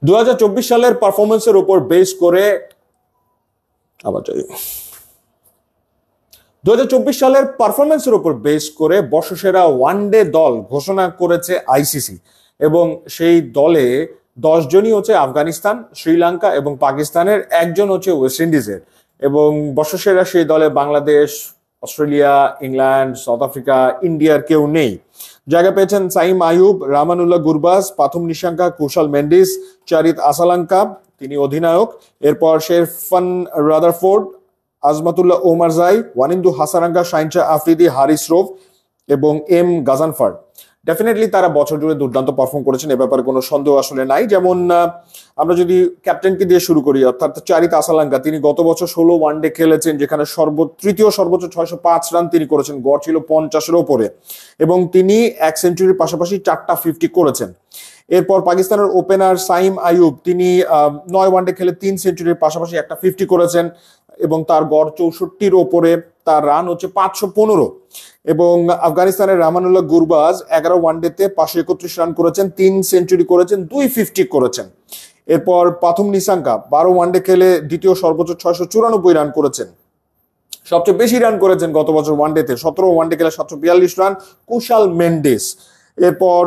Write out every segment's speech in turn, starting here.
2024 সালের পারফরমেন্সের উপর বেস করে আবার যাই 2024 সালের পারফরমেন্সের উপর বেস করে বর্ষসেরা ওয়ানডে দল ঘোষণা করেছে আইসিসি এবং সেই দলে 10 জনই হচ্ছে আফগানিস্তান, শ্রীলঙ্কা এবং পাকিস্তানের, একজন হচ্ছে ওয়েস্ট ইন্ডিজের। এবং বর্ষসেরা সেই দলে Bangladesh, Australia, England, south Africa, ইন্ডিয়ার কেউ নেই। জায়গা পেয়েছেন সাইম আইয়ুব, রামানুল্লাহ গুরবাজ, পাথুম নিশাঙ্কা, কুশাল মেন্ডিস, চারিত আসালাঙ্কা, তিনি অধিনায়ক। এরপর শেরফান রাদারফোর্ড, আজমাতুল্লাহ ওমারজাই, ওয়ানিন্দু হাসারাঙ্গা, শাহিনশা আফ্রিদি, হারিস রৌফ এবং এম গাজানফার। ডেফিনেটলি তারা বছর জুড়ে দুর্দান্ত পারফর্ম করেছেন, এ ব্যাপারে কোনো সন্দেহ আসলে নাই। যেমন আমরা যদি ক্যাপ্টেনকে দিয়ে শুরু করি, অর্থাৎ চারিত আসালাঙ্কা, তিনি গত বছর 16 ওয়ানডে খেলেছেন, যেখানে তৃতীয় সর্বোচ্চ 605 রান তিনি করেছেন, গড় ছিল 50-এর ওপরে, এবং তিনি 1 সেঞ্চুরির পাশাপাশি 4টা 50 করেছেন। এরপর পাকিস্তানের ওপেনার সাইম আইয়ুব, তিনি 9 ওয়ানডে খেলে 3 সেঞ্চুরির পাশাপাশি একটা 50 করেছেন এবং তার গড় 64-র ওপরে, তার রান হচ্ছে 515। এবং আফগানিস্তানের রামানুল্লাহ গুরবাজ 11 ওয়ানডেতে 531 রান করেছেন, 3 সেঞ্চুরি করেছেন, 2 50 করেছেন। এরপর পাথুম নিশাঙ্কা 12 ওয়ানডে খেলে দ্বিতীয় সর্বোচ্চ 694 রান করেছেন, সবচেয়ে বেশি রান করেছেন গত বছর ওয়ানডেতে, 17 ওয়ানডে খেলে 742 রান কুশাল মেন্ডিস। এরপর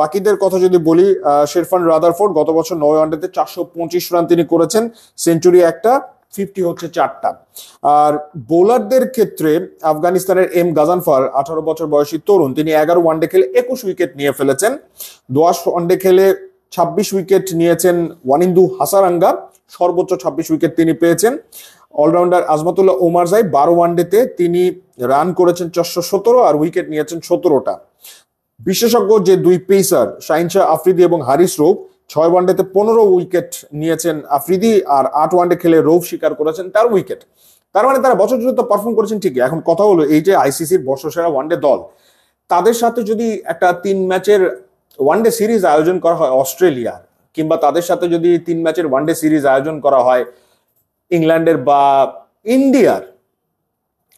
বাকিদের কথা যদি বলি, শেরফান রাদারফোর্ড গত বছর 9 ওয়ানডেতে 425 রান তিনি করেছেন, সেঞ্চুরি একটা, 50 হচ্ছে 4টা। আর বোলারদের ক্ষেত্রে আফগানিস্তানের এম গাজানফার 18 বছর বয়সী তরুণ, তিনি 11 ওয়ানডে খেলে 21 উইকেট নিয়ে ফেলেছেন। 10 ওয়ানডে খেলে 26 উইকেট নিয়েছেন ওয়ানিন্দু হাসারাঙ্গা, সর্বোচ্চ 26 উইকেট তিনি পেয়েছেন। অলরাউন্ডার আজমাতুল্লাহ ওমারজাই 12 ওয়ানডেতে তিনি রান করেছেন 417 আর উইকেট নিয়েছেন 17টা। বিশেষজ্ঞ যে দুই পেসার শাহিনশা আফ্রিদি এবং হারিস রৌফ, 6 ওয়ানডেতে 15 উইকেট নিয়েছেন আফ্রিদি, আর 8 ওয়ানডে খেলে রৌফ শিকার করেছেন 13 উইকেট। তার মানে তারা বছর জুড়ে তো পারফর্ম করেছেন ঠিকই। এখন কথা হলো, এই যে আইসিসির বর্ষসেরা ওয়ানডে দল, তাদের সাথে যদি একটা 3 ম্যাচের ওয়ানডে সিরিজ আয়োজন করা হয় অস্ট্রেলিয়ার, কিংবা তাদের সাথে যদি 3 ম্যাচের ওয়ানডে সিরিজ আয়োজন করা হয় ইংল্যান্ডের বা ইন্ডিয়ার,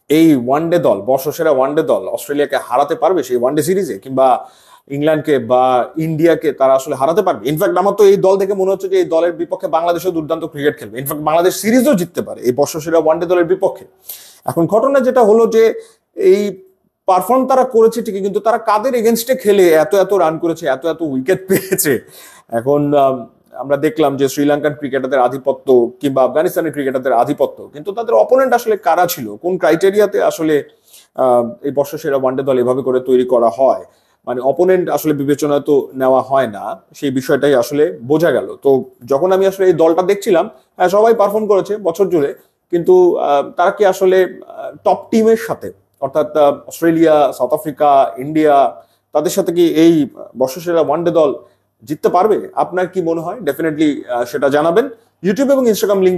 এই ওয়ানডে দল, বর্ষসেরা ওয়ানডে দল অস্ট্রেলিয়াকে হারাতে পারবে সেই ওয়ানডে সিরিজে, কিংবা ইংল্যান্ডকে বা ইন্ডিয়াকে তারা আসলে হারাতে পারবে? ইনফ্যাক্ট আমার তো এই দল থেকে মনে হচ্ছে যে এই দলের বিপক্ষে বাংলাদেশও দুর্দান্ত ক্রিকেট খেলবে, ইনফ্যাক্ট বাংলাদেশ সিরিজও জিততে পারে এই বর্ষসেরা ওয়ানডে দলের বিপক্ষে। এখন ঘটনা যেটা হলো যে এই পারফর্ম তারা করেছে ঠিকই, কিন্তু তারা কাদের এগেনস্টে খেলে এত এত রান করেছে, এত এত উইকেট পেয়েছে? এখন আমরা দেখলাম যে শ্রীলঙ্কান ক্রিকেটারদের আধিপত্য কিংবা আফগানিস্তানের ক্রিকেটারদের আধিপত্য, কিন্তু তাদের অপোনেন্ট আসলে কারা ছিল, কোন ক্রাইটেরিয়াতে আসলে এই বর্ষসেরা ওয়ানডে দল এভাবে করে তৈরি করা হয়, মানে অপোনেন্ট আসলে বিবেচনা তো নেওয়া হয় না, সেই বিষয়টাই আসলে বোঝা গেল। তো যখন আমি আসলে এই দলটা দেখছিলাম, হ্যাঁ সবাই পারফর্ম করেছে বছর জুড়ে, কিন্তু তারা কি আসলে টপ টিমের সাথে, অর্থাৎ অস্ট্রেলিয়া, সাউথ আফ্রিকা, ইন্ডিয়া, তাদের সাথে কি এই বর্ষসেরা ওয়ানডে দল জিততে পারবে? আপনার কি মনে হয়? ডেফিনেটলি সেটা জানাবেন। ইউটিউব এবং ইনস্টাগ্রাম লিঙ্ক